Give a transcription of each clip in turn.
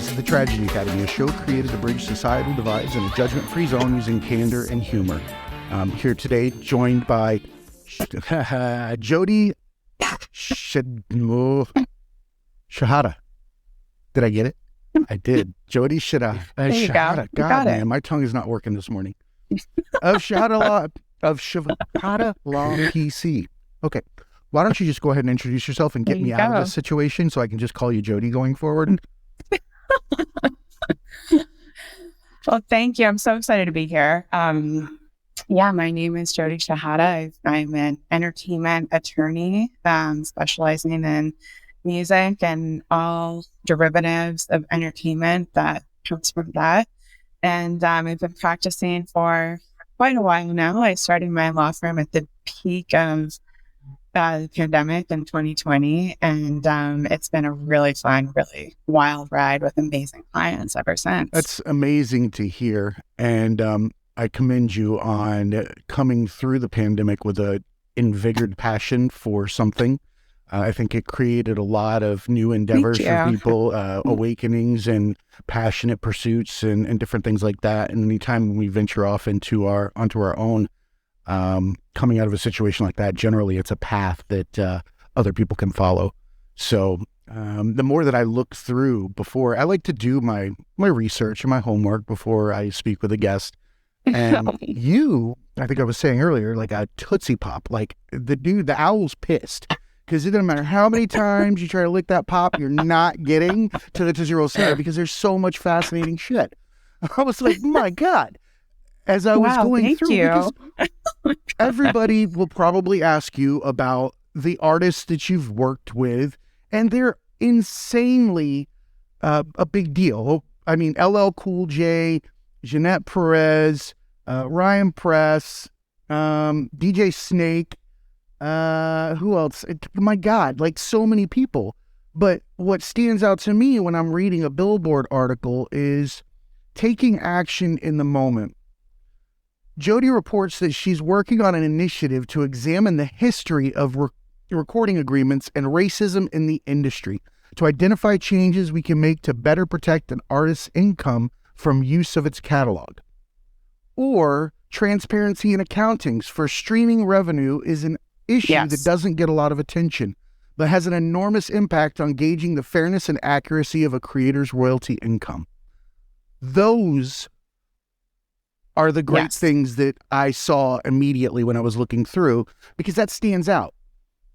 This is the Tragedy Academy, a show created to bridge societal divides in a judgment-free zone using candor and humor. Here today, joined by Jodie Shihadeh. Did I get it? I did. Jodie Shihadeh. Shihadeh. God, man, my tongue is not working this morning. Of Shihadeh Law PC. Okay. Why don't you just go ahead and introduce yourself and get me out of this situation so I can just call you Jodie going forward? Well, thank you. I'm so excited to be here. My name is Jodie Shihadeh. I'm an entertainment attorney, specializing in music and all derivatives of entertainment that comes from that. And I've been practicing for quite a while now. I started my law firm at the peak of the pandemic in 2020, and it's been a really fun, really wild ride with amazing clients ever since. That's amazing to hear, and I commend you on coming through the pandemic with a invigorated passion for something. I think it created a lot of new endeavors for people, awakenings and passionate pursuits and different things like that. And anytime we venture off onto our own, coming out of a situation like that, generally it's a path that other people can follow. So the more that I look through before, I like to do my research and my homework before I speak with a guest. And you, I think I was saying earlier, like a Tootsie Pop, like the owl's pissed. Because it doesn't matter how many times you try to lick that pop, you're not getting to the Tootsie Roll center because there's so much fascinating shit. I was like, my God. As I was going through, because everybody will probably ask you about the artists that you've worked with, and they're insanely a big deal. I mean, LL Cool J, Jeanette Perez, Ryan Press, DJ Snake, who else? My God, like so many people. But what stands out to me when I'm reading a Billboard article is taking action in the moment. Jodie reports that she's working on an initiative to examine the history of recording agreements and racism in the industry to identify changes we can make to better protect an artist's income from use of its catalog. Or transparency in accountings for streaming revenue is an issue that doesn't get a lot of attention, but has an enormous impact on gauging the fairness and accuracy of a creator's royalty income. Those are the great things that I saw immediately when I was looking through, because that stands out.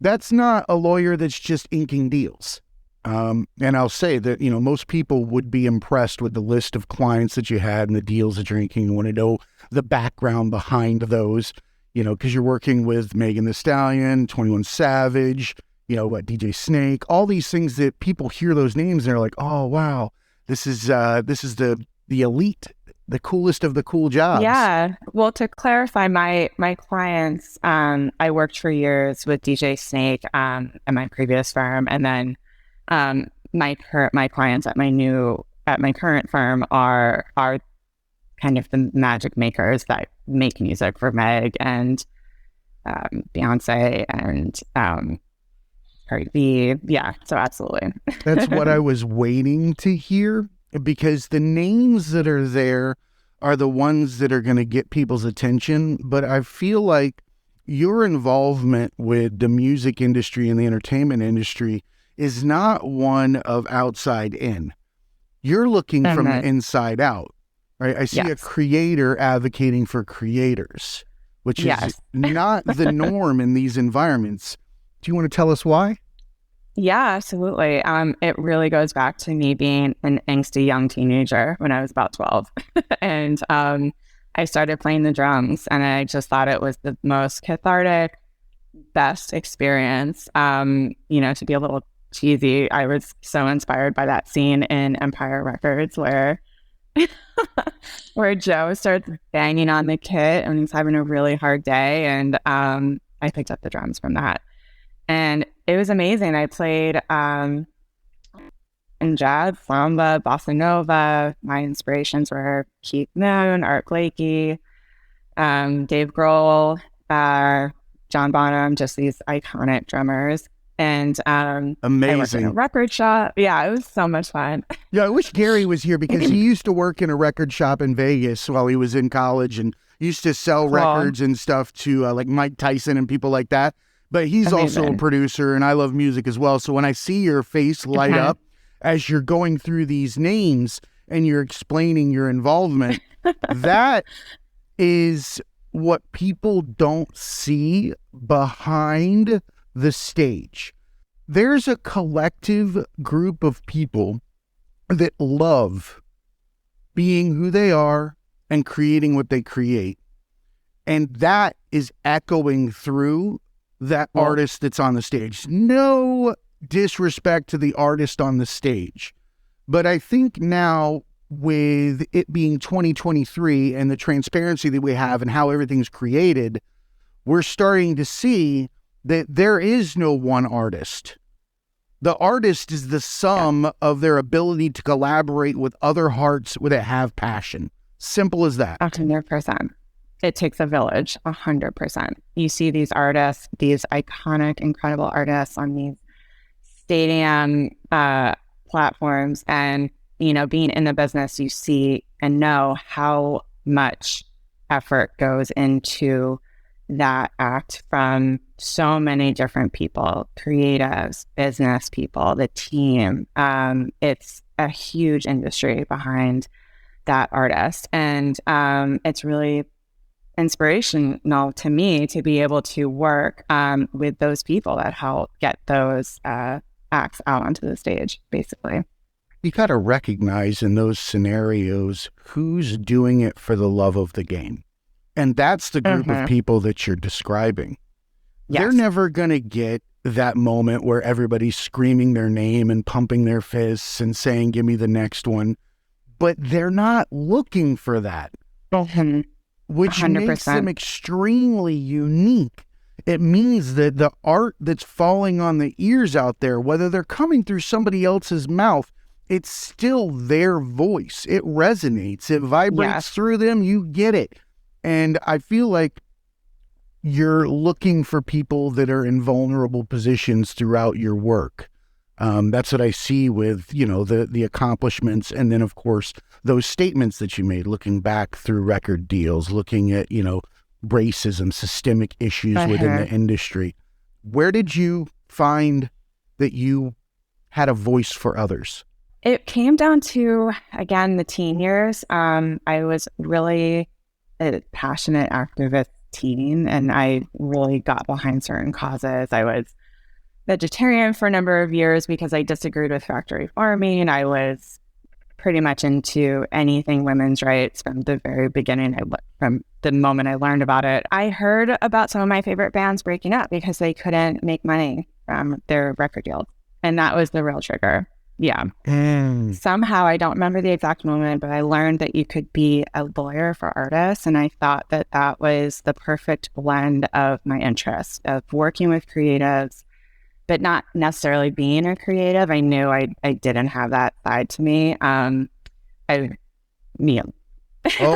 That's not a lawyer that's just inking deals. And I'll say that, most people would be impressed with the list of clients that you had and the deals that you're inking and want to know the background behind those, because you're working with Megan Thee Stallion, 21 Savage, DJ Snake, all these things that people hear those names and they're like, oh, wow, this is the elite, the coolest of the cool jobs. Yeah. Well, to clarify, my clients, I worked for years with DJ Snake at my previous firm, and then my clients at my current firm are kind of the magic makers that make music for Meg and Beyonce and Cardi B. Yeah, so absolutely. That's what I was waiting to hear, because the names that are there are the ones that are going to get people's attention. But I feel like your involvement with the music industry and the entertainment industry is not one of outside in. You're looking from the inside out, right? I see a creator advocating for creators, which is not the norm in these environments. Do you want to tell us why? Yeah, absolutely. It really goes back to me being an angsty young teenager when I was about 12. And I started playing the drums, and I just thought it was the most cathartic, best experience. To be a little cheesy, I was so inspired by that scene in Empire Records where Joe starts banging on the kit and he's having a really hard day. And I picked up the drums from that. And it was amazing. I played in jazz, samba, bossa nova. My inspirations were Keith Moon, Art Blakey, Dave Grohl, John Bonham, just these iconic drummers. And I worked in Amazing. a record shop. Yeah, it was so much fun. Yeah, I wish Gary was here because he used to work in a record shop in Vegas while he was in college and used to sell Cool. records and stuff to like Mike Tyson and people like that. But he's also a Amazing. producer, and I love music as well. So when I see your face light up as you're going through these names and you're explaining your involvement, that is what people don't see behind the stage. There's a collective group of people that love being who they are and creating what they create. And that is echoing through that artist that's on the stage. No disrespect to the artist on the stage. But I think now, with it being 2023 and the transparency that we have and how everything's created, we're starting to see that there is no one artist. The artist is the sum of their ability to collaborate with other hearts that have passion. Simple as that. 100%. It takes a village, 100%. You see these artists, these iconic, incredible artists on these stadium platforms, and, you know, being in the business, you see and know how much effort goes into that act from so many different people, creatives, business people, the team. It's a huge industry behind that artist. And it's really inspirational to me to be able to work with those people that help get those acts out onto the stage, basically. You got to recognize in those scenarios who's doing it for the love of the game. And that's the group of people that you're describing. Yes. They're never going to get that moment where everybody's screaming their name and pumping their fists and saying, give me the next one. But they're not looking for that, which 100%. makes them extremely unique. It means that the art that's falling on the ears out there, whether they're coming through somebody else's mouth, it's still their voice. It resonates. It vibrates through them. You get it. And I feel like you're looking for people that are in vulnerable positions throughout your work. That's what I see with, you know, the accomplishments. And then, of course, those statements that you made, looking back through record deals, looking at, you know, racism, systemic issues within the industry. Where did you find that you had a voice for others? It came down to, again, the teen years. I was really a passionate activist teen, and I really got behind certain causes. I was vegetarian for a number of years because I disagreed with factory farming. I was pretty much into anything women's rights from the very beginning. From the moment I learned about it, I heard about some of my favorite bands breaking up because they couldn't make money from their record deals. And that was the real trigger. Yeah. Somehow, I don't remember the exact moment, but I learned that you could be a lawyer for artists. And I thought that that was the perfect blend of my interests of working with creatives, but not necessarily being a creative. I knew I didn't have that side to me. Oh,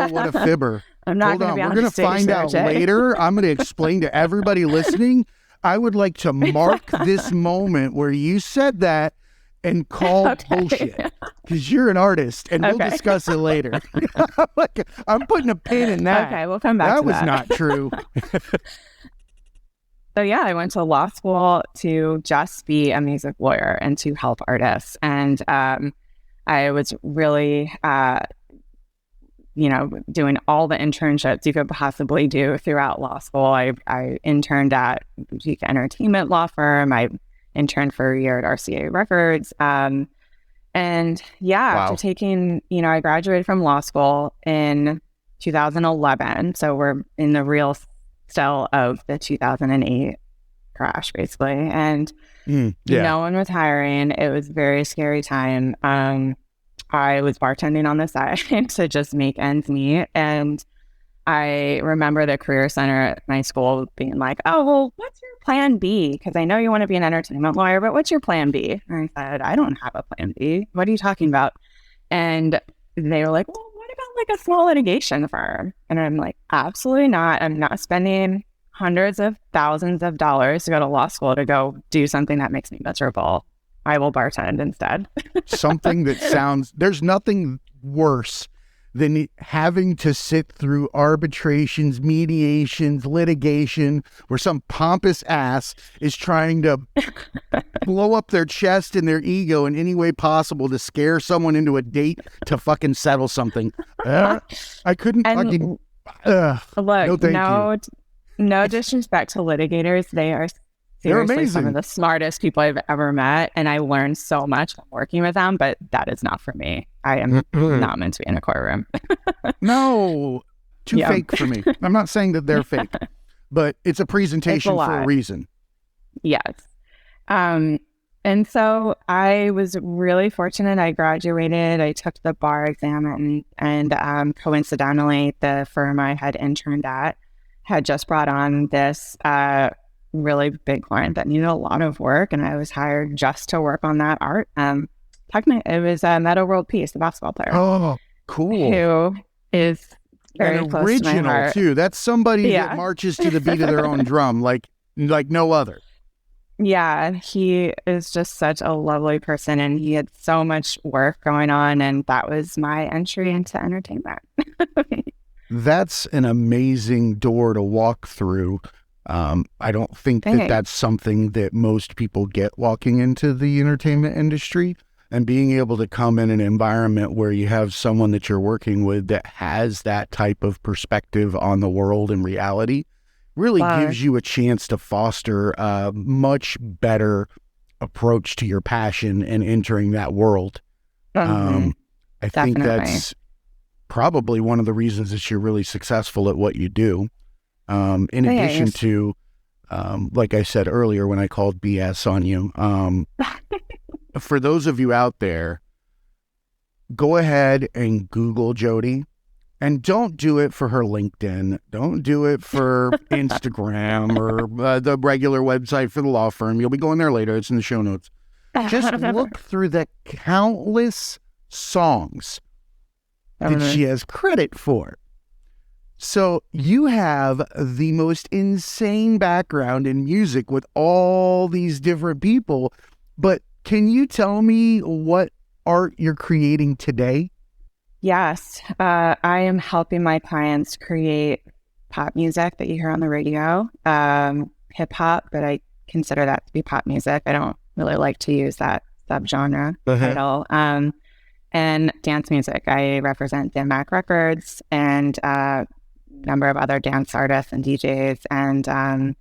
what a fibber. I'm not going to be on We're going to find out later. I'm going to explain to everybody listening. I would like to mark this moment where you said that and called bullshit, because you're an artist, and we'll discuss it later. I'm putting a pin in that. Okay, we'll come back to that. That was not true. So yeah, I went to law school to just be a music lawyer and to help artists. And I was really, doing all the internships you could possibly do throughout law school. I interned at a boutique entertainment law firm. I interned for a year at RCA Records. After taking, I graduated from law school in 2011. So we're in the real still of the 2008 crash, basically. And no one was hiring. It was a very scary time. I was bartending on the side to just make ends meet. And I remember the career center at my school being like, oh, well, what's your plan B? Because I know you want to be an entertainment lawyer, but what's your plan B? And I said, I don't have a plan B. What are you talking about? And they were like, well, what about like a small litigation firm? And I'm like, absolutely not. I'm not spending hundreds of thousands of dollars to go to law school to go do something that makes me miserable, I will bartend instead. Something that sounds, there's nothing worse than having to sit through arbitrations, mediations, litigation, where some pompous ass is trying to blow up their chest and their ego in any way possible to scare someone into a date to fucking settle something. I couldn't fucking... Look, no, thank you. No disrespect to litigators. They are seriously some of the smartest people I've ever met. And I learned so much working with them, but that is not for me. I am not meant to be in a courtroom. No, too fake for me. I'm not saying that they're fake, but it's a presentation for a reason. Yes. And so I was really fortunate. I graduated. I took the bar exam, and coincidentally, the firm I had interned at had just brought on this really big client that needed a lot of work, and I was hired just to work on that art. It was Meadow World Peace, the basketball player. Oh, cool. Who is very close to my heart. Too. That's somebody that marches to the beat of their own drum, like no other. Yeah, he is just such a lovely person, and he had so much work going on, and that was my entry into entertainment. That's an amazing door to walk through. I don't think that that's something that most people get walking into the entertainment industry, and being able to come in an environment where you have someone that you're working with that has that type of perspective on the world and reality really gives you a chance to foster a much better approach to your passion and entering that world. I think that's probably one of the reasons that you're really successful at what you do. In addition to, like I said earlier when I called BS on you, for those of you out there, go ahead and Google Jodie, and don't do it for her LinkedIn. Don't do it for Instagram or the regular website for the law firm. You'll be going there later. It's in the show notes. Just look through the countless songs that she has credit for. So you have the most insane background in music with all these different people, but can you tell me what art you're creating today? Yes, I am helping my clients create pop music that you hear on the radio, hip hop, but I consider that to be pop music. I don't really like to use that subgenre title. And dance music. I represent Dan Mac Records and a number of other dance artists and DJs. And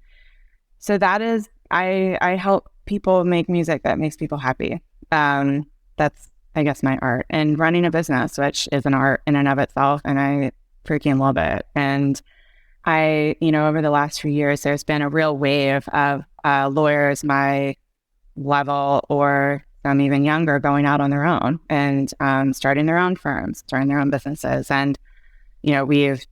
so that is, I help people make music that makes people happy. That's, I guess, my art. And running a business, which is an art in and of itself, and I freaking love it. And I, over the last few years, there's been a real wave of lawyers my level or some even younger going out on their own and starting their own firms, starting their own businesses. And, we've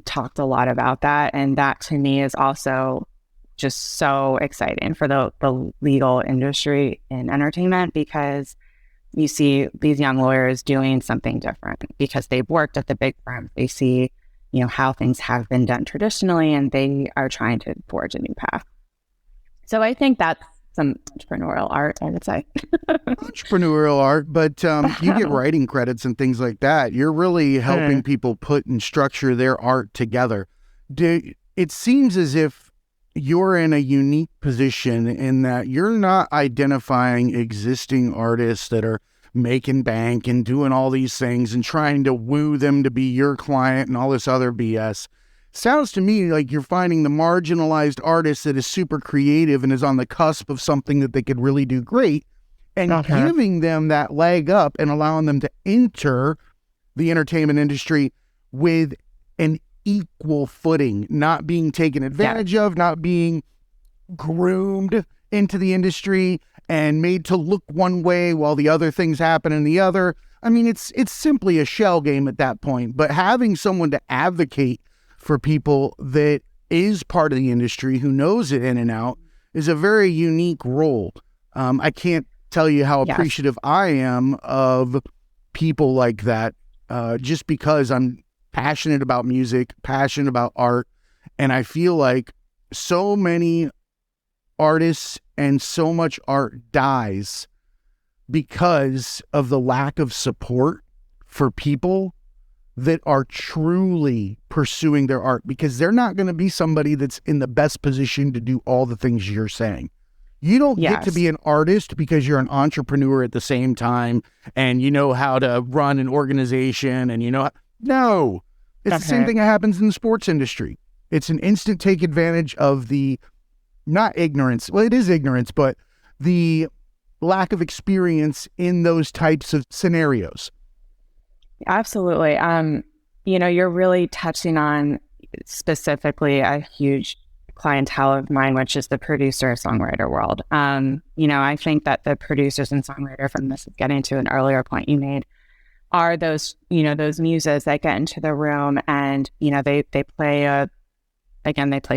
talked a lot about that. And that to me is also just so exciting for the legal industry in entertainment, because you see these young lawyers doing something different because they've worked at the big firms. They see, how things have been done traditionally, and they are trying to forge a new path. So I think that's some entrepreneurial art, I would say. Entrepreneurial art, but you get writing credits and things like that. You're really helping people put and structure their art together. It seems as if you're in a unique position in that you're not identifying existing artists that are making bank and doing all these things and trying to woo them to be your client and all this other BS. Sounds to me like you're finding the marginalized artist that is super creative and is on the cusp of something that they could really do great, and giving them that leg up and allowing them to enter the entertainment industry with an equal footing, not being taken advantage of, not being groomed into the industry and made to look one way while the other things happen in the other. I mean, it's simply a shell game at that point, but having someone to advocate for people that is part of the industry, who knows it in and out, is a very unique role. I can't tell you how appreciative I am of people like that, just because I'm passionate about music, passionate about art, and I feel like so many artists and so much art dies because of the lack of support for people that are truly pursuing their art, because they're not going to be somebody that's in the best position to do all the things you're saying. You don't get to be an artist because you're an entrepreneur at the same time and you know how to run an organization and no. It's the same thing that happens in the sports industry. It's an instant take advantage of the, not ignorance, well, it is ignorance, but the lack of experience in those types of scenarios. Absolutely. You're really touching on specifically a huge clientele of mine, which is the producer-songwriter world. I think that the producers and songwriter, from this is getting to an earlier point you made, are those muses that get into the room and, they play a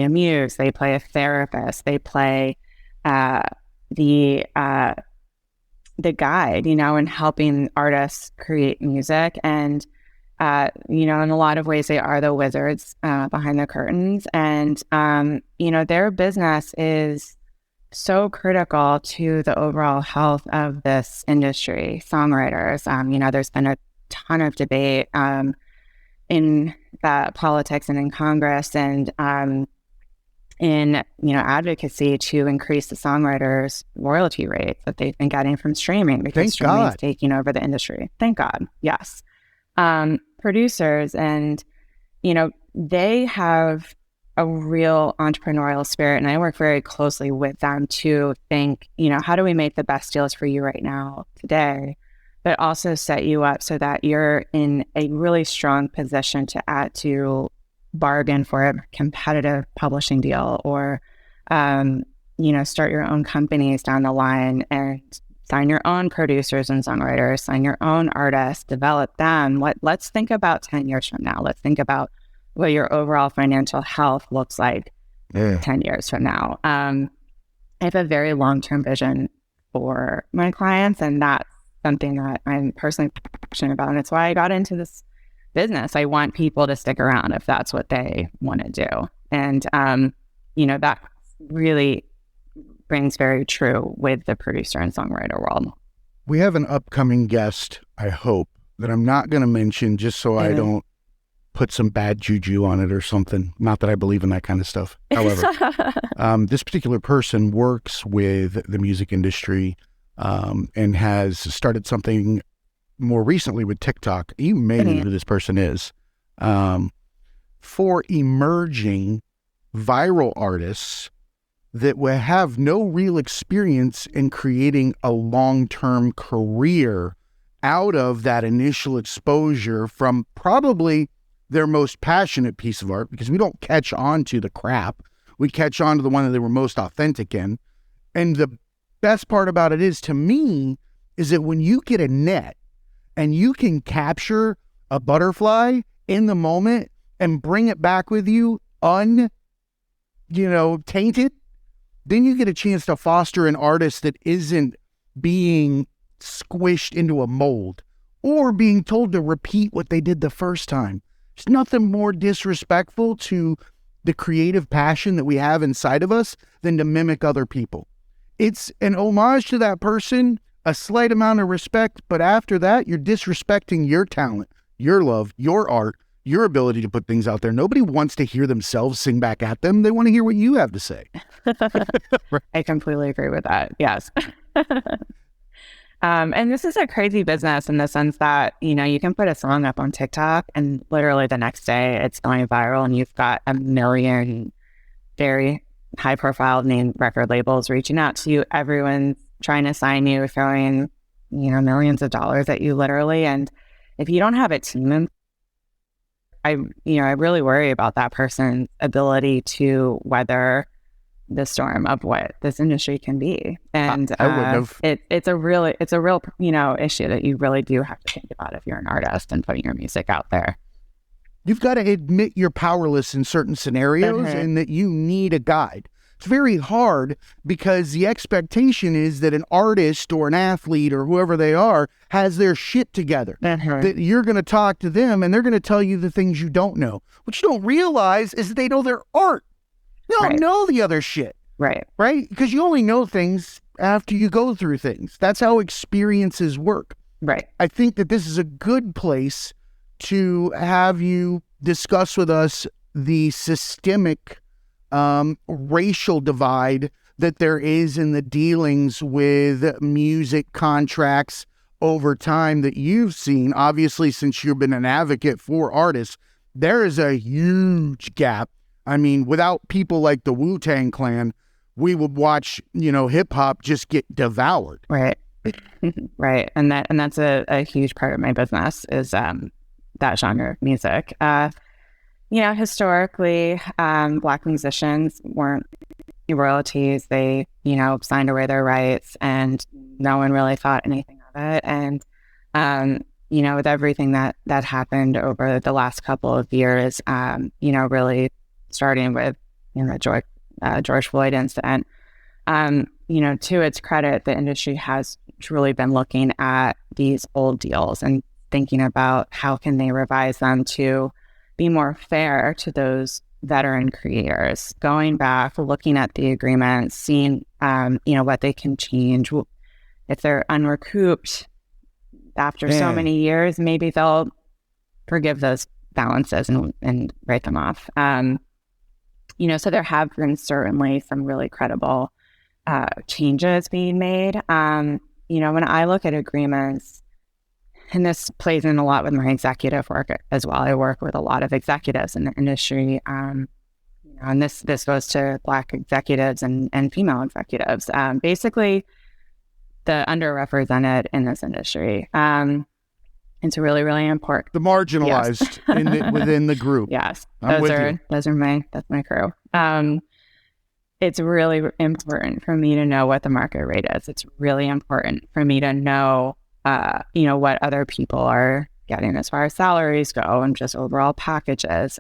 muse, they play a therapist, they play the guide, in helping artists create music. And, in a lot of ways, they are the wizards behind the curtains. And, their business is so critical to the overall health of this industry. Songwriters, there's been a ton of debate in politics and in Congress and in advocacy to increase the songwriters' royalty rates that they've been getting from streaming, because streaming is taking over the industry. Thank God. Yes. Producers, and they have a real entrepreneurial spirit, and I work very closely with them to think, how do we make the best deals for you right now today, but also set you up so that you're in a really strong position to bargain for a competitive publishing deal, or start your own companies down the line and sign your own producers and songwriters, sign your own artists, develop them. Let's think about 10 years from now. Let's think about what your overall financial health looks like 10 years from now. I have a very long-term vision for my clients, and that's something that I'm personally passionate about. And it's why I got into this business. I want people to stick around if that's what they want to do. And, that really rings very true with the producer and songwriter world. We have an upcoming guest, I hope, that I'm not going to mention just so I don't put some bad juju on it or something. Not that I believe in that kind of stuff. However, this particular person works with the music industry and has started something more recently with TikTok. You may know who this person is. For emerging viral artists that will have no real experience in creating a long-term career out of that initial exposure from probably their most passionate piece of art, because we don't catch on to the crap. We catch on to the one that they were most authentic in. And the best part about it is, to me, is that when you get a net and you can capture a butterfly in the moment and bring it back with you tainted, then you get a chance to foster an artist that isn't being squished into a mold or being told to repeat what they did the first time. There's nothing more disrespectful to the creative passion that we have inside of us than to mimic other people. It's an homage to that person, a slight amount of respect, but after that, you're disrespecting your talent, your love, your art, your ability to put things out there. Nobody wants to hear themselves sing back at them. They want to hear what you have to say. I completely agree with that. Yes. And this is a crazy business in the sense that, you can put a song up on TikTok and literally the next day it's going viral and you've got a million very high profile name record labels reaching out to you. Everyone's trying to sign you, throwing, millions of dollars at you literally. And if you don't have a team, I really worry about that person's ability to weather the storm of what this industry can be. And I wouldn't have. It's a real issue that you really do have to think about if you're an artist and putting your music out there. You've got to admit you're powerless in certain scenarios and that you need a guide. It's very hard because the expectation is that an artist or an athlete or whoever they are has their shit together. That you're going to talk to them and they're going to tell you the things you don't know. What you don't realize is that they know their art. You don't know the other shit. Right. Right? Because you only know things after you go through things. That's how experiences work. Right. I think that this is a good place to have you discuss with us the systemic racial divide that there is in the dealings with music contracts over time that you've seen. Obviously, since you've been an advocate for artists, there is a huge gap. I mean, without people like the Wu-Tang Clan, we would watch, hip hop just get devoured. Right. Right. And that's a huge part of my business is that genre of music. Historically, Black musicians weren't royalties. They, signed away their rights and no one really thought anything of it. And, with everything that happened over the last couple of years, really starting with, George Floyd incident, to its credit, the industry has truly been looking at these old deals and thinking about how can they revise them to be more fair to those veteran creators, going back, looking at the agreements, seeing, what they can change. If they're unrecouped after so many years, maybe they'll forgive those balances and write them off. So there have been certainly some really credible changes being made. When I look at agreements, and this plays in a lot with my executive work as well. I work with a lot of executives in the industry, and this goes to Black executives and female executives. Basically, the underrepresented in this industry. It's really, really important. The marginalized within the group. Yes, that's my crew. It's really important for me to know what the market rate is. It's really important for me to know, what other people are getting as far as salaries go and just overall packages.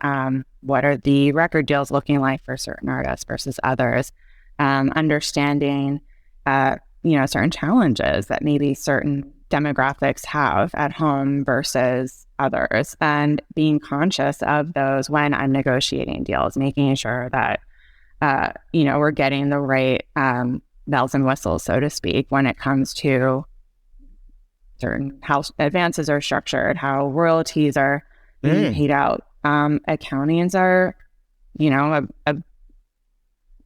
What are the record deals looking like for certain artists versus others? Understanding, certain challenges that maybe certain demographics have at home versus others, and being conscious of those when I'm negotiating deals, making sure that, we're getting the right bells and whistles, so to speak, when it comes to certain how advances are structured, how royalties are being paid out. Accountings are,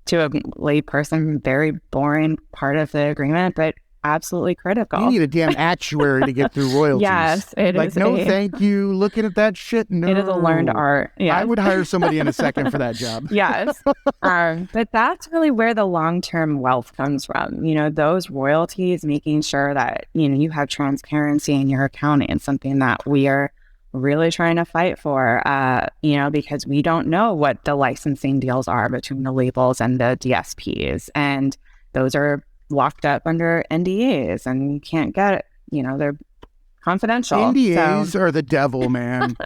to a lay person, very boring part of the agreement, but absolutely critical. You need a damn actuary to get through royalties. Yes, it is. Thank you. Looking at that shit. No. It is a learned art. Yes. I would hire somebody in a second for that job. Yes. But that's really where the long-term wealth comes from. Those royalties, making sure that, you have transparency in your accounting, and something that we are really trying to fight for, because we don't know what the licensing deals are between the labels and the DSPs. And those are locked up under NDAs and you can't get it. They're confidential. NDAs are the devil, man.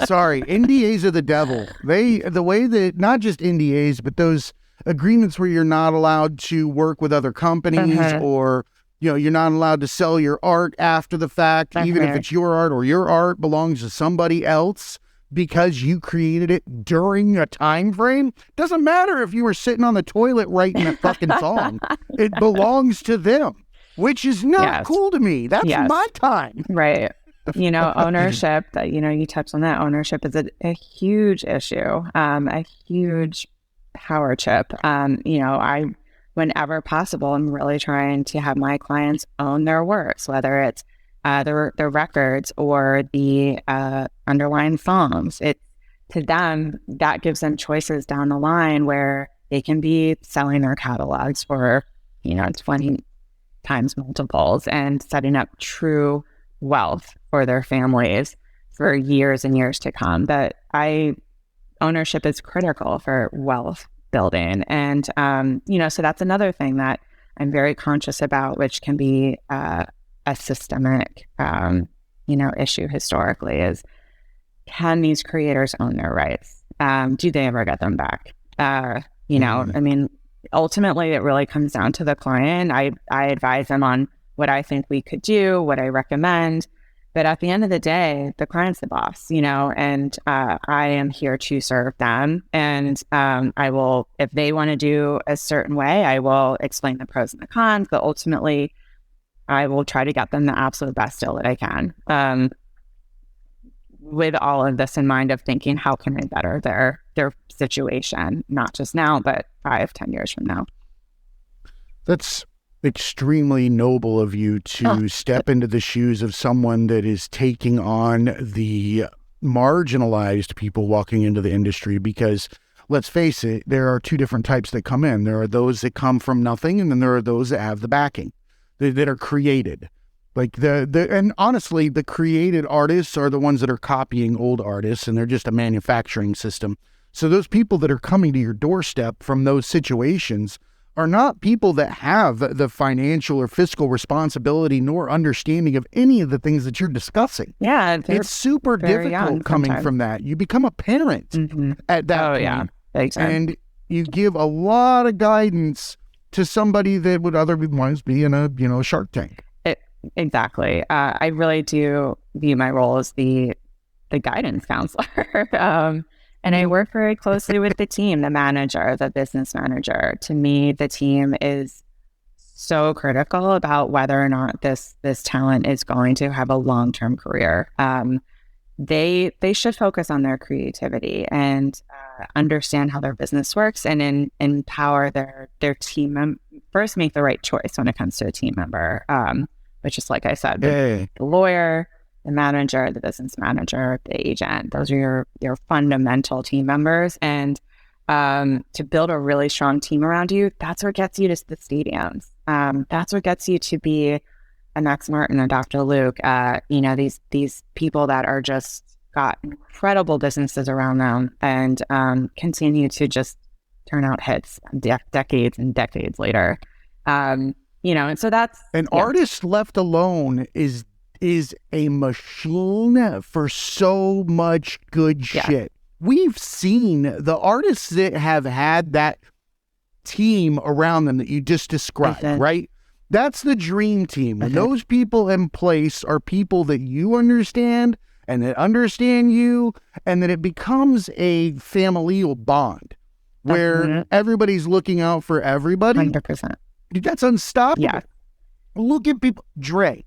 Sorry. NDAs are the devil. The way that, not just NDAs, but those agreements where you're not allowed to work with other companies or, you're not allowed to sell your art after the fact, even if it's your art or your art belongs to somebody else because you created it during a time frame. Doesn't matter if you were sitting on the toilet writing a fucking song. It belongs to them, which is not cool to me. That's my time. Right. Ownership, that, you touched on that. Ownership is a huge issue, a huge power chip. I, whenever possible, I'm really trying to have my clients own their works, whether it's the records or the underlying songs. To them, that gives them choices down the line where they can be selling their catalogs for 20 times multiples and setting up true wealth for their families for years and years to come. Ownership is critical for wealth building, and so that's another thing that I'm very conscious about, which can be a systemic, issue historically, is can these creators own their rights? Do they ever get them back? I mean, ultimately, it really comes down to the client. I advise them on what I think we could do, what I recommend. But at the end of the day, the client's the boss, and I am here to serve them. And I will, if they want to do a certain way, I will explain the pros and the cons, but ultimately I will try to get them the absolute best deal that I can. With all of this in mind of thinking, how can I better their situation, not just now, but 5-10 years from now. That's extremely noble of you to step into the shoes of someone that is taking on the marginalized people walking into the industry, because let's face it, there are two different types that come in. There are those that come from nothing, and then there are those that have the backing that are created. Like and honestly, the created artists are the ones that are copying old artists, and they're just a manufacturing system. So those people that are coming to your doorstep from those situations are not people that have the financial or fiscal responsibility nor understanding of any of the things that you're discussing. Yeah. It's super difficult coming from that. You become a parent at that point. Yeah. And you give a lot of guidance to somebody that would otherwise be in a Shark Tank. Exactly. I really do view my role as the guidance counselor. And I work very closely with the team, the manager, the business manager. To me, the team is so critical about whether or not this talent is going to have a long-term career. They should focus on their creativity and understand how their business works, and empower their team first make the right choice when it comes to a team member. Which is, like I said, the lawyer, the manager, the business manager, the agent. Those are your fundamental team members. And to build a really strong team around you, that's what gets you to the stadiums. That's what gets you to be a Max Martin or Dr. Luke. These people that are just got incredible businesses around them and continue to just turn out hits decades and decades later. And so that's an artist left alone is a machine for so much good shit. We've seen the artists that have had that team around them that you just described, right? That's the dream team. When those people in place are people that you understand and that understand you, and that it becomes a familial bond where everybody's looking out for everybody. 100%. That's unstoppable. Yeah. Look at people. Dre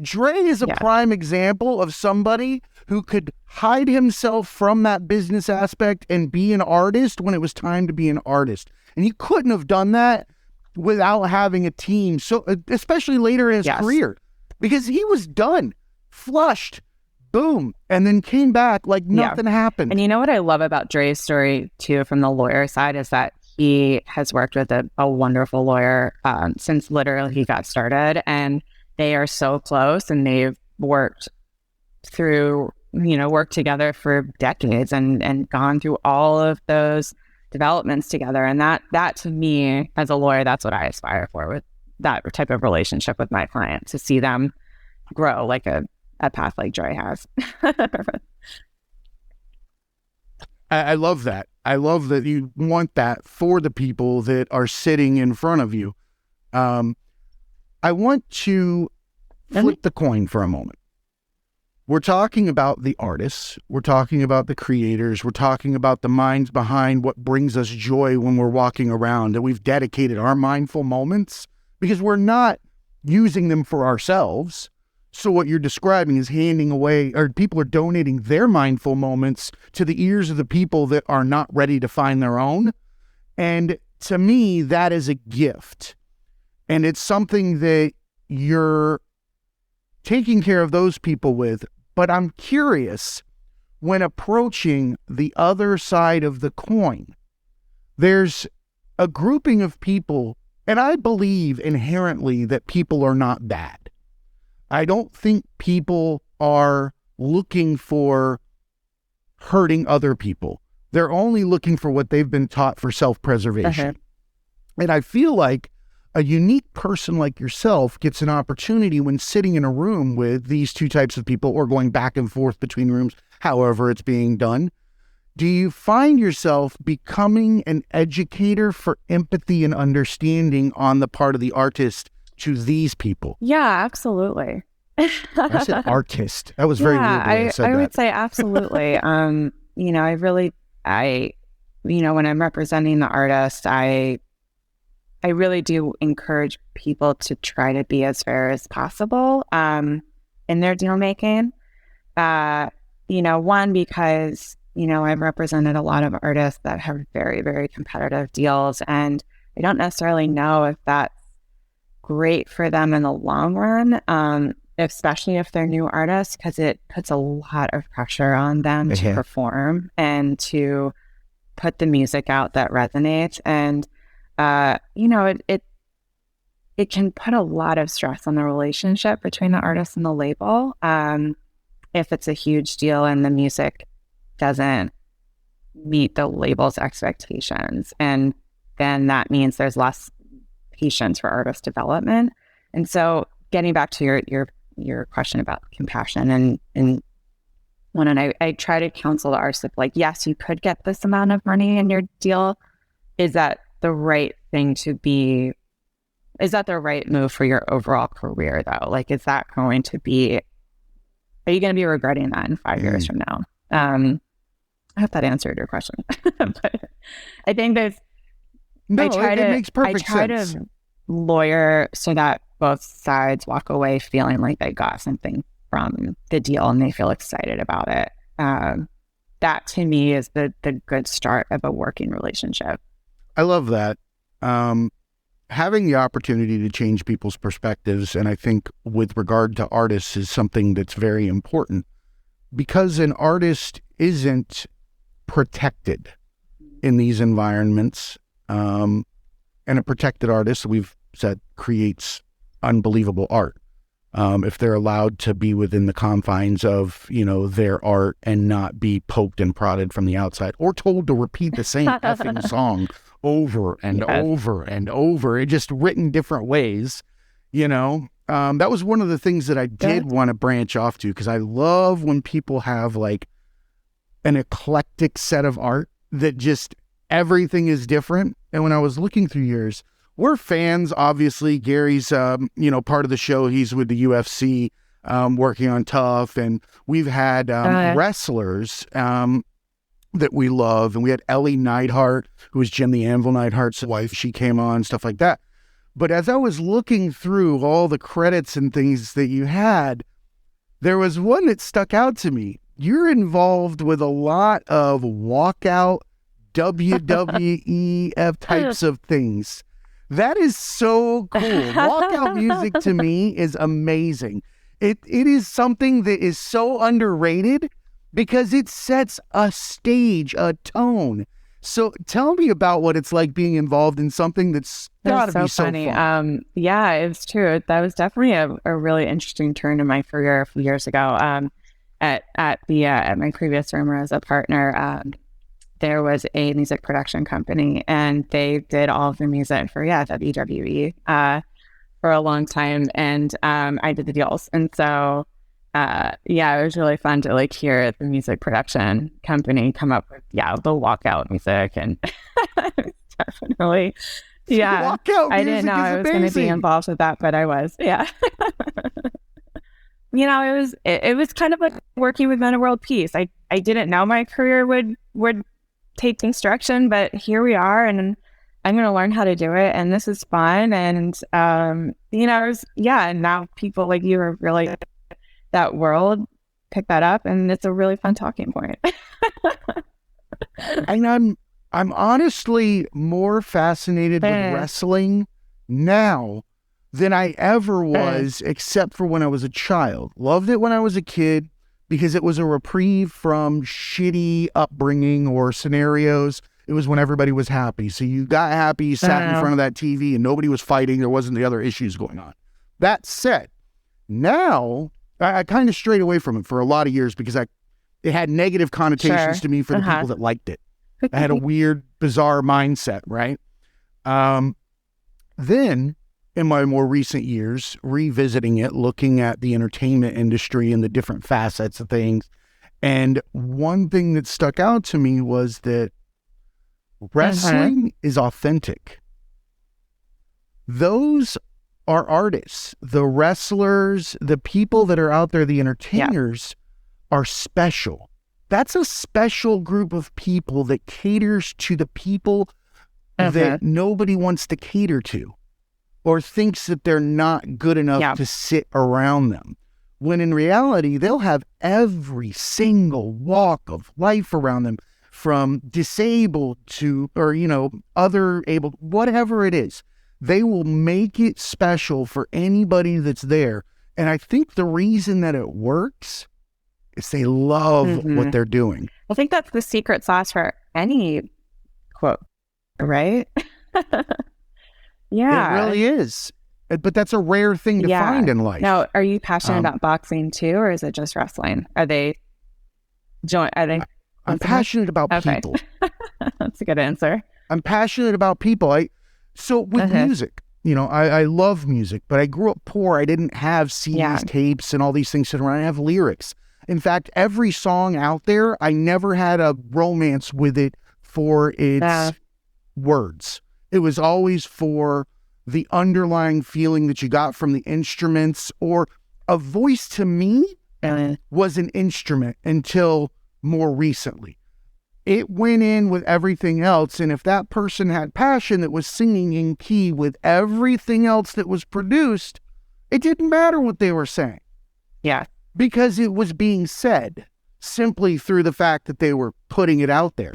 is a prime example of somebody who could hide himself from that business aspect and be an artist when it was time to be an artist. And he couldn't have done that without having a team. So, especially later in his career, because he was done, flushed, boom, and then came back like nothing happened. And you know what I love about Dre's story too, from the lawyer side, is that he has worked with a wonderful lawyer since literally he got started, and they are so close, and they've worked together for decades and gone through all of those developments together. And that to me, as a lawyer, that's what I aspire for with that type of relationship with my client, to see them grow like a path like Joy has. I love that. I love that you want that for the people that are sitting in front of you. I want to flip the coin for a moment. We're talking about the artists. We're talking about the creators. We're talking about the minds behind what brings us joy when we're walking around. And we've dedicated our mindful moments because we're not using them for ourselves. So what you're describing is handing away, or people are donating their mindful moments to the ears of the people that are not ready to find their own. And to me, that is a gift. And it's something that you're taking care of those people with. But I'm curious, when approaching the other side of the coin, there's a grouping of people, and I believe inherently that people are not bad. I don't think people are looking for hurting other people. They're only looking for what they've been taught for self-preservation. And I feel like a unique person like yourself gets an opportunity when sitting in a room with these two types of people, or going back and forth between rooms, however it's being done. Do you find yourself becoming an educator for empathy and understanding on the part of the artist to these people? Yeah, absolutely. I said artist. That was very weird the way I said I that. would say absolutely. When I'm representing the artist, I really do encourage people to try to be as fair as possible in their deal making. One, because, I've represented a lot of artists that have very, very competitive deals, and I don't necessarily know if that's great for them in the long run, especially if they're new artists, because it puts a lot of pressure on them to perform and to put the music out that resonates. And, it can put a lot of stress on the relationship between the artist and the label. If it's a huge deal and the music doesn't meet the label's expectations, and then that means there's less patience for artist development. And so getting back to your question about compassion and I try to counsel the artist, like, yes, you could get this amount of money in your deal. Is that the right thing to be? Is that the right move for your overall career, though? Like, is that going to be, are you going to be regretting that in 5 years from now? I hope that answered your question. But I think it makes perfect sense. I try to lawyer so that both sides walk away feeling like they got something from the deal and they feel excited about it. That to me is the good start of a working relationship. I love that. Having the opportunity to change people's perspectives, and I think with regard to artists, is something that's very important, because an artist isn't protected in these environments. And a protected artist, we've said, creates unbelievable art. If they're allowed to be within the confines of, their art and not be poked and prodded from the outside or told to repeat the same effing song over and over and over, it just written different ways, that was one of the things that I did want to branch off to, because I love when people have like an eclectic set of art that just everything is different. And when I was looking through yours, we're fans, obviously. Gary's, part of the show. He's with the UFC, working on Tough, and we've had wrestlers that we love, and we had Ellie Neidhart, who was Jim the Anvil Neidhart's wife. She came on, stuff like that. But as I was looking through all the credits and things that you had, there was one that stuck out to me. You're involved with a lot of walkout, WWEF types of things. That is so cool. Walkout music to me is amazing. It is something that is so underrated because it sets a stage, a tone. So tell me about what it's like being involved in something that's gotta be so funny. Fun. Yeah, it's true. That was definitely a really interesting turn in my career a few years ago. At my previous firm as a partner, there was a music production company, and they did all of the music for WWE for a long time, and I did the deals, and so it was really fun to like hear the music production company come up with the walkout music, and definitely walkout music. I didn't know I was going to be involved with that, but I was. It was kind of like working with Men World Peace. I didn't know my career would take construction, but here we are, and I'm going to learn how to do it, and this is fun. And and now people like you are really that world pick that up, and it's a really fun talking point. And I'm honestly more fascinated with wrestling now than I ever was, except for when I was a child. Loved it when I was a kid because it was a reprieve from shitty upbringing or scenarios. It was when everybody was happy. So you got happy, you sat in front of that TV, and nobody was fighting. There wasn't the other issues going on. That said, now I kind of strayed away from it for a lot of years because it had negative connotations to me for the people that liked it. I had a weird, bizarre mindset, right? Then, in my more recent years, revisiting it, looking at the entertainment industry and the different facets of things, and one thing that stuck out to me was that wrestling is authentic. Those are artists. The wrestlers, the people that are out there, the entertainers are special. That's a special group of people that caters to the people that nobody wants to cater to, or thinks that they're not good enough to sit around them. When in reality, they'll have every single walk of life around them, from disabled to, or, other able, whatever it is. They will make it special for anybody that's there. And I think the reason that it works is they love what they're doing. I think that's the secret sauce for any quote, right? It really is. But that's a rare thing to find in life. Now, are you passionate about boxing too, or is it just wrestling? Are they joint? I'm passionate about people. That's a good answer. I'm passionate about people. So with music, I love music, but I grew up poor. I didn't have CDs, tapes, and all these things sitting around. I have lyrics. In fact, every song out there, I never had a romance with it for its words. It was always for the underlying feeling that you got from the instruments, or a voice to me was an instrument until more recently. It went in with everything else, and if that person had passion that was singing in key with everything else that was produced, it didn't matter what they were saying. Yeah. Because it was being said simply through the fact that they were putting it out there.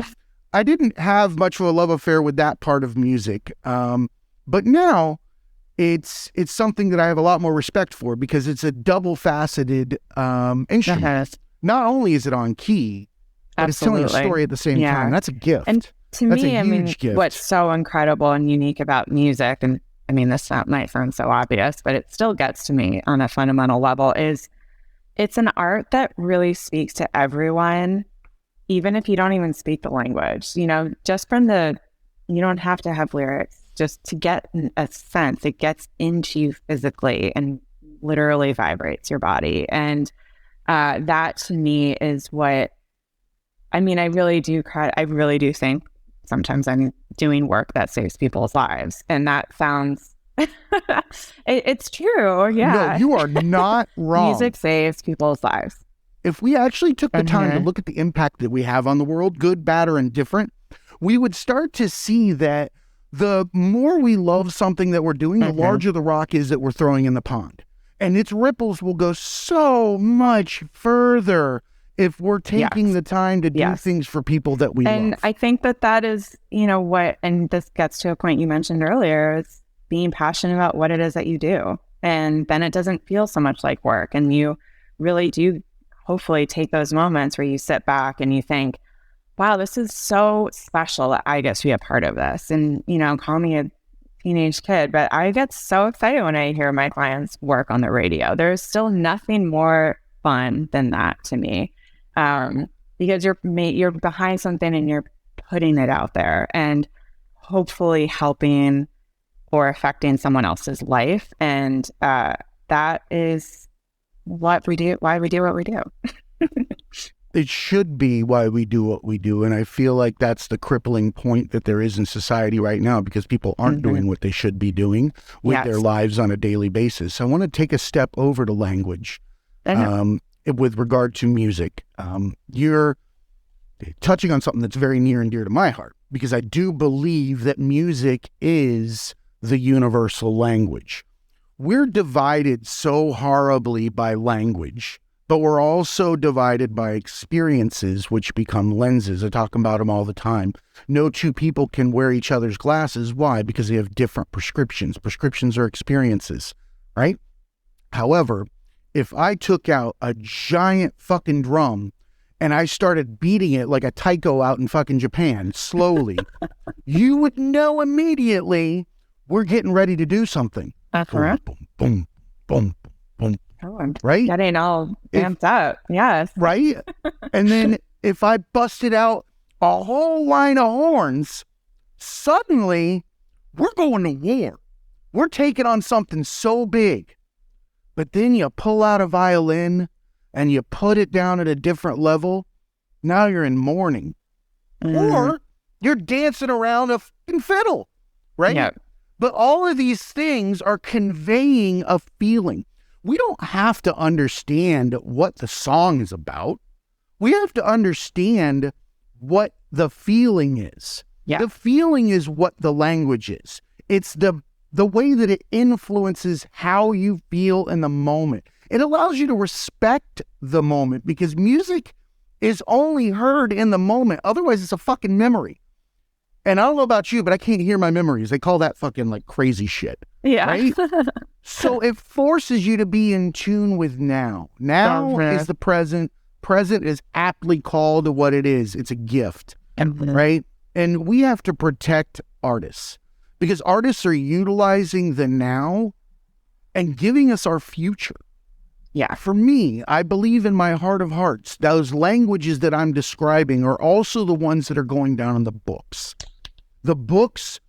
I didn't have much of a love affair with that part of music, but now it's something that I have a lot more respect for, because it's a double-faceted instrument. Not only is it on key, but it's telling a story at the same time. That's a gift. And to That's me, gift. What's so incredible and unique about music, and this might sound so obvious, but it still gets to me on a fundamental level, is it's an art that really speaks to everyone, even if you don't even speak the language. Just from you don't have to have lyrics, just to get a sense. It gets into you physically and literally vibrates your body. And that to me is what, I really do think sometimes I'm doing work that saves people's lives. And that sounds, it's true. Yeah. No, you are not wrong. Music saves people's lives. If we actually took the time to look at the impact that we have on the world, good, bad, or indifferent, we would start to see that the more we love something that we're doing, the larger the rock is that we're throwing in the pond. And its ripples will go so much further if we're taking the time to do things for people that we love. And I think that is, what, and this gets to a point you mentioned earlier, is being passionate about what it is that you do. And then it doesn't feel so much like work. And you really do hopefully take those moments where you sit back and you think, wow, this is so special that I get to be a part of this. And, call me a teenage kid, but I get so excited when I hear my clients work on the radio. There's still nothing more fun than that to me, because you're behind something and you're putting it out there and hopefully helping or affecting someone else's life. And that is what we do, why we do what we do. It should be why we do what we do. And I feel like that's the crippling point that there is in society right now, because people aren't doing what they should be doing with their lives on a daily basis. I want to take a step over to language with regard to music. You're touching on something that's very near and dear to my heart, because I do believe that music is the universal language. We're divided so horribly by language, but we're also divided by experiences, which become lenses. I talk about them all the time. No two people can wear each other's glasses. Why? Because they have different prescriptions. Prescriptions are experiences, right? However, if I took out a giant fucking drum and I started beating it like a taiko out in fucking Japan, slowly, you would know immediately we're getting ready to do something. Boom, boom, boom, boom, boom. Oh, I'm right? getting all amped up. Yes. Right? And then if I busted out a whole line of horns, suddenly we're going to war. We're taking on something so big. But then you pull out a violin and you put it down at a different level. Now you're in mourning. Or you're dancing around a fucking fiddle, right? Yeah. But all of these things are conveying a feeling. We don't have to understand what the song is about. We have to understand what the feeling is. Yeah. The feeling is what the language is. It's the way that it influences how you feel in the moment. It allows you to respect the moment because music is only heard in the moment. Otherwise, it's a fucking memory. And I don't know about you, but I can't hear my memories. They call that fucking like crazy shit. Yeah. Right? So it forces you to be in tune with now. Now is the present. Present is aptly called what it is. It's a gift. Right? And we have to protect artists because artists are utilizing the now and giving us our future. Yeah. For me, I believe in my heart of hearts, those languages that I'm describing are also the ones that are going down in the books. The books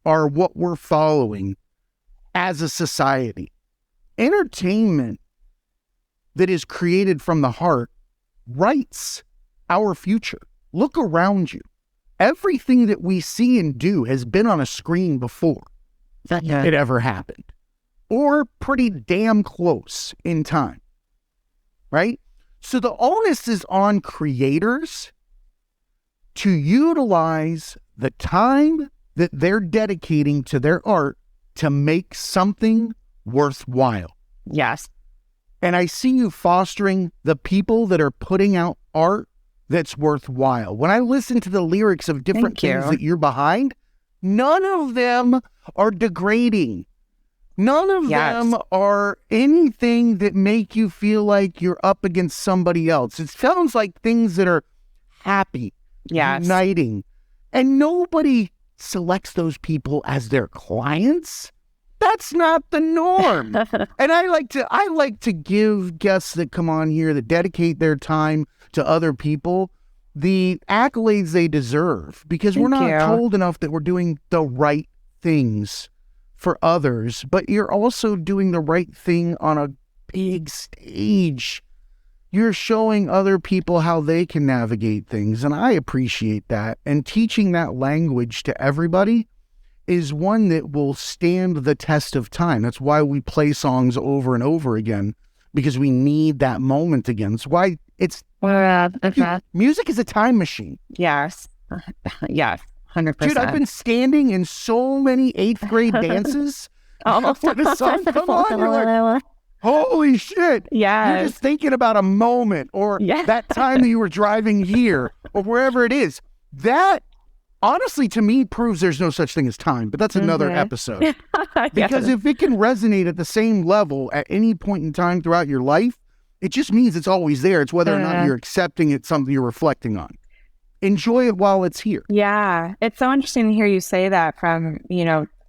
are what we're following as a society. Entertainment that is created from the heart writes our future. Look around you. Everything that we see and do has been on a screen before it ever happened, or pretty damn close in time, right? So the onus is on creators to utilize the time that they're dedicating to their art to make something worthwhile. Yes. And I see you fostering the people that are putting out art that's worthwhile. When I listen to the lyrics of different things that you're behind, none of them are degrading. None of them are anything that make you feel like you're up against somebody else. It sounds like things that are happy, uniting. And nobody selects those people as their clients. That's not the norm. And I like to give guests that come on here that dedicate their time to other people the accolades they deserve, because we're not told enough that we're doing the right things for others, but you're also doing the right thing on a big stage. You're showing other people how they can navigate things, and I appreciate that. And teaching that language to everybody is one that will stand the test of time. That's why we play songs over and over again, because we need that moment again. It's why it's music is a time machine. Yes. Yes. 100%. Dude, I've been standing in so many 8th grade dances after the song come on. You're like, holy shit. Yeah. You're just thinking about a moment or that time that you were driving here or wherever it is. That honestly, to me, proves there's no such thing as time, but that's another episode. Because if it can resonate at the same level at any point in time throughout your life, it just means it's always there. It's whether or not you're accepting it, something you're reflecting on. Enjoy it while it's here. Yeah. It's so interesting to hear you say that from,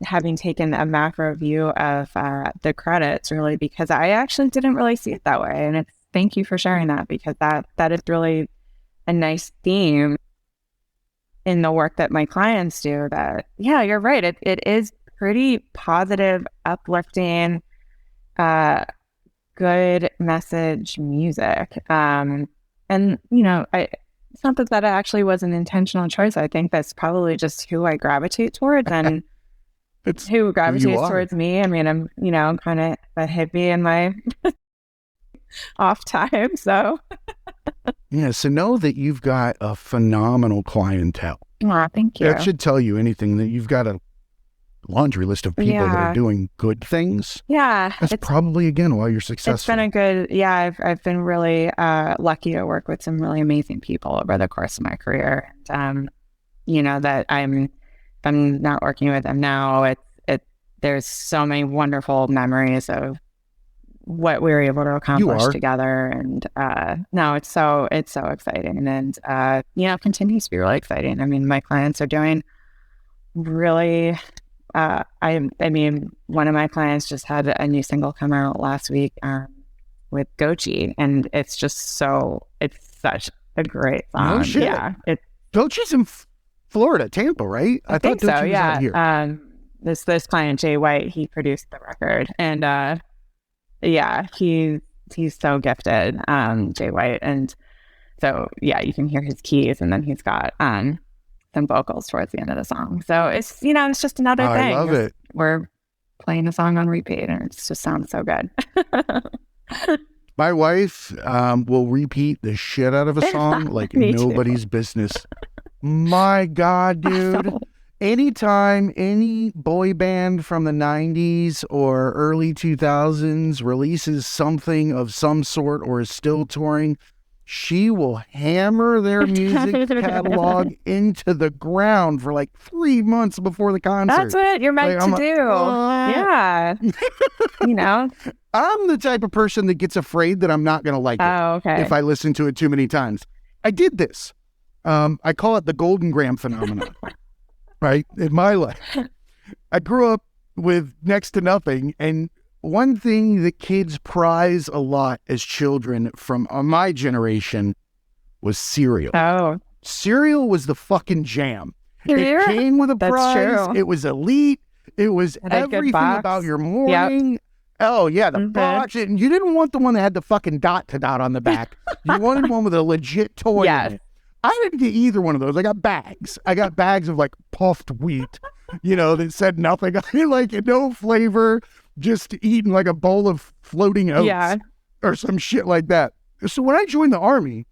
having taken a macro view of the credits, really, because I actually didn't really see it that way. And thank you for sharing that, because that is really a nice theme in the work that my clients do. That, you're right. It is pretty positive, uplifting, good message music. And, it's not that actually was an intentional choice. I think that's probably just who I gravitate towards and it's who gravitates towards me. I mean, I'm, kind of a hippie in my off time. So so know that you've got a phenomenal clientele. Oh, thank you. That should tell you anything, that you've got a laundry list of people that are doing good things. Yeah. That's probably, again, why you're successful. It's been a good, I've been really lucky to work with some really amazing people over the course of my career. And, that I'm not working with them now. There's so many wonderful memories of what we were able to accomplish together. And no, it's so exciting. And, continues to be really exciting. I mean, my clients are doing really... one of my clients just had a new single come out last week with Gochi, and it's such a great song. No shit. Yeah, Gochi's in Florida, Tampa, right? I think so. Was out here. This client, Jay White, he produced the record, and he's so gifted, Jay White, and so you can hear his keys, and then he's got some vocals towards the end of the song. So it's, you know, it's just another thing. I love it. We're playing a song on repeat and it just sounds so good. My wife will repeat the shit out of a song like nobody's business. My God, dude. Anytime any boy band from the 90s or early 2000s releases something of some sort or is still touring, she will hammer their music catalog into the ground for like 3 months before the concert. That's what you're meant to do. Yeah. You know? I'm the type of person that gets afraid that I'm not going to like it if I listen to it too many times. I did this. I call it the Golden Graham phenomenon, right? In my life. I grew up with next to nothing, and one thing that kids prize a lot as children from my generation was cereal. Oh. Cereal was the fucking jam. It came with a prize. True. It was elite. It was everything about your morning. Yep. Oh, yeah, the box. And you didn't want the one that had the fucking dot to dot on the back. You wanted one with a legit toy in it. I didn't get either one of those. I got bags. I got bags of like puffed wheat, you know, that said nothing. Like no flavor, just eating like a bowl of floating oats or some shit like that. So when I joined the Army,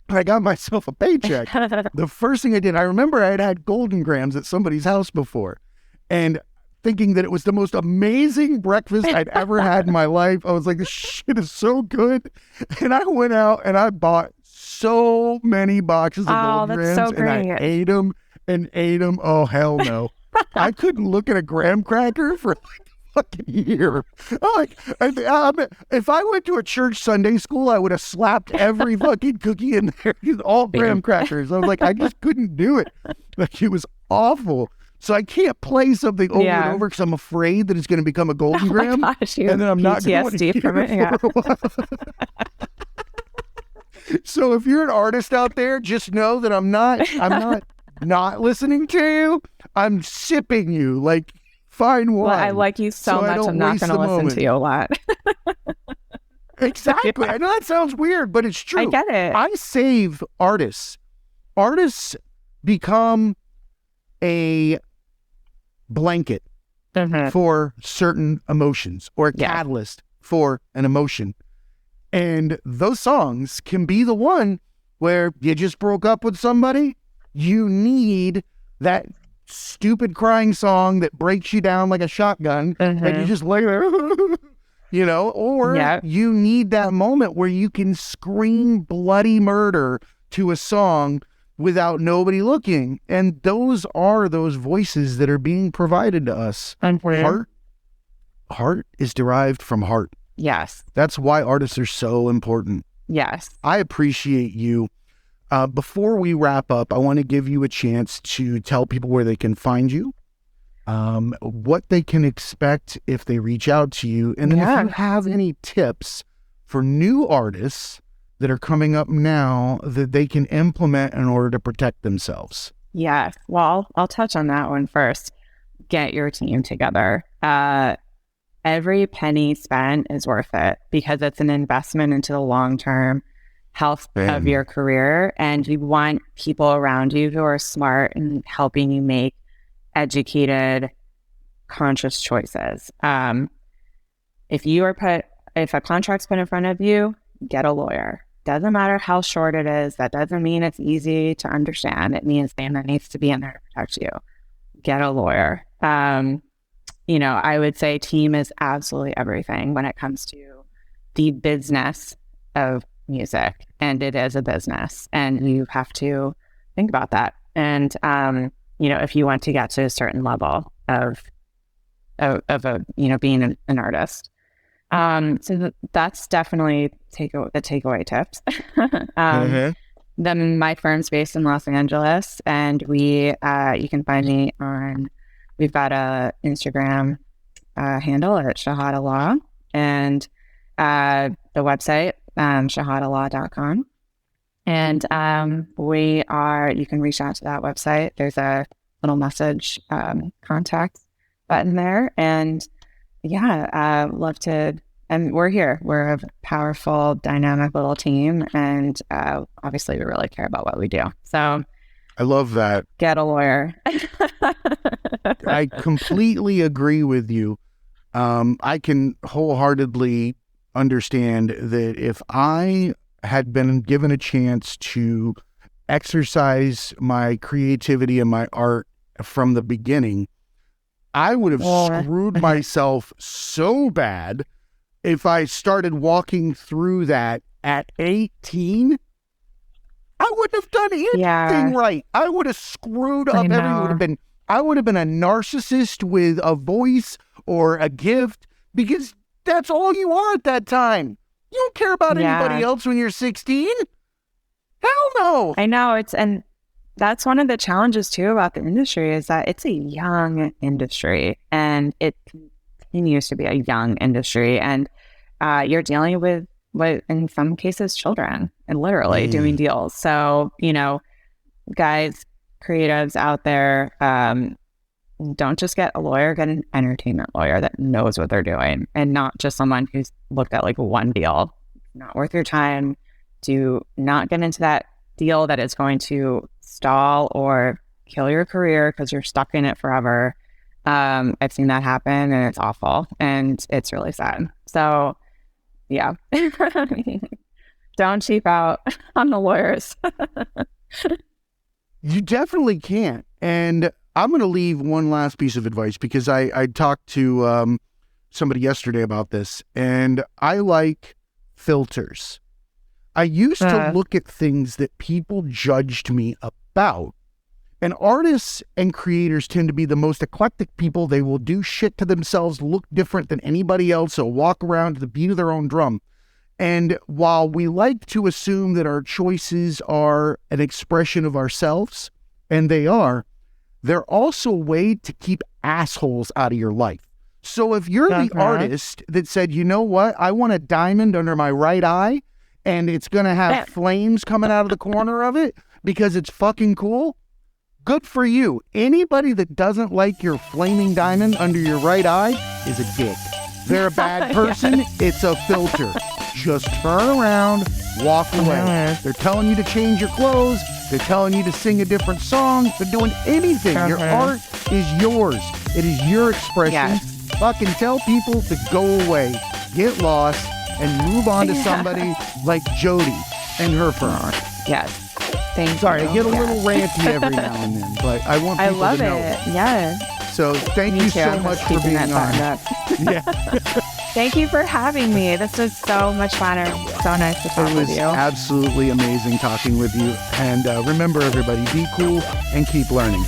I got myself a paycheck. The first thing I did, I remember I had had Golden Grams at somebody's house before, and thinking that it was the most amazing breakfast I'd ever had in my life. I was like, this shit is so good. And I went out and I bought so many boxes of Golden Grams, and I ate them and ate them. Oh, hell no. I couldn't look at a graham cracker for like a fucking year. If I went to a church Sunday school, I would have slapped every fucking cookie in there. All graham crackers. I was like, I just couldn't do it. Like, it was awful. So I can't play something over and over because I'm afraid that it's going to become a Golden Graham. Gosh, and then I'm not going to eat it for a while. So if you're an artist out there, just know that I'm not listening to you. I'm sipping you like fine wine. Well, I like you so much. I'm not going to listen to you a lot. Exactly. I know that sounds weird, but it's true. I get it. I save artists. Artists become a blanket for certain emotions, or a catalyst for an emotion. And those songs can be the one where you just broke up with somebody. You need that stupid crying song that breaks you down like a shotgun, and you just lay there, you know, or you need that moment where you can scream bloody murder to a song without nobody looking. And those are those voices that are being provided to us. Heart is derived from heart. Yes. That's why artists are so important. Yes. I appreciate you. Before we wrap up, I want to give you a chance to tell people where they can find you, what they can expect if they reach out to you, and then if you have any tips for new artists that are coming up now that they can implement in order to protect themselves. Yes. Well, I'll touch on that one first. Get your team together. Every penny spent is worth it because it's an investment into the long-term health of your career. And you want people around you who are smart and helping you make educated, conscious choices. If a contract's put in front of you, get a lawyer. Doesn't matter how short it is. That doesn't mean it's easy to understand. It means Santa needs to be in there to protect you. Get a lawyer. You know, I would say team is absolutely everything when it comes to the business of music. And it is a business. And you have to think about that. And, you know, if you want to get to a certain level of being an artist. So that's definitely the takeaway tips. Then my firm's based in Los Angeles, and you can find me on, we've got a Instagram handle at Shihadeh Law, and the website, shihadehLaw.com. And you can reach out to that website. There's a little message contact button there. And love to, and we're here. We're a powerful, dynamic little team. And obviously we really care about what we do. So I love that. Get a lawyer. I completely agree with you. I can wholeheartedly understand that if I had been given a chance to exercise my creativity and my art from the beginning, I would have screwed myself so bad if I started walking through that at 18. I wouldn't have done anything right. I would have screwed up everything. I would have been a narcissist with a voice or a gift, because that's all you are at that time. You don't care about anybody else when you're 16. Hell no. I know. And that's one of the challenges too about the industry, is that it's a young industry, and it continues to be a young industry. And you're dealing with, in some cases, children, and literally doing deals. So, guys, creatives out there, don't just get a lawyer, get an entertainment lawyer that knows what they're doing, and not just someone who's looked at like one deal. Not worth your time. Do not get into that deal that is going to stall or kill your career because you're stuck in it forever. I've seen that happen, and it's awful, and it's really sad. So yeah, don't cheap out on the lawyers. You definitely can't. And I'm going to leave one last piece of advice, because I talked to somebody yesterday about this, and I like filters. I used to look at things that people judged me about. And artists and creators tend to be the most eclectic people. They will do shit to themselves, look different than anybody else. They'll walk around to the beat of their own drum. And while we like to assume that our choices are an expression of ourselves, and they are, they're also a way to keep assholes out of your life. So if you're the artist that said, you know what, I want a diamond under my right eye, and it's going to have flames coming out of the corner of it because it's fucking cool, good for you. Anybody that doesn't like your flaming diamond under your right eye is a dick. They're a bad person. It's a filter. Just turn around, walk away. They're telling you to change your clothes. They're telling you to sing a different song. They're doing anything. Your art is yours. It is your expression. Fucking tell people to go away, get lost, and move on to somebody like Jodie and her firm. Yes. Thank Sorry, you. I get a little ranty every now and then, but I want people to know. Yes. So thank you so much for being on. Yeah. Thank you for having me. This was so much fun. So nice to talk with you. It was absolutely amazing talking with you. And remember, everybody, be cool and keep learning.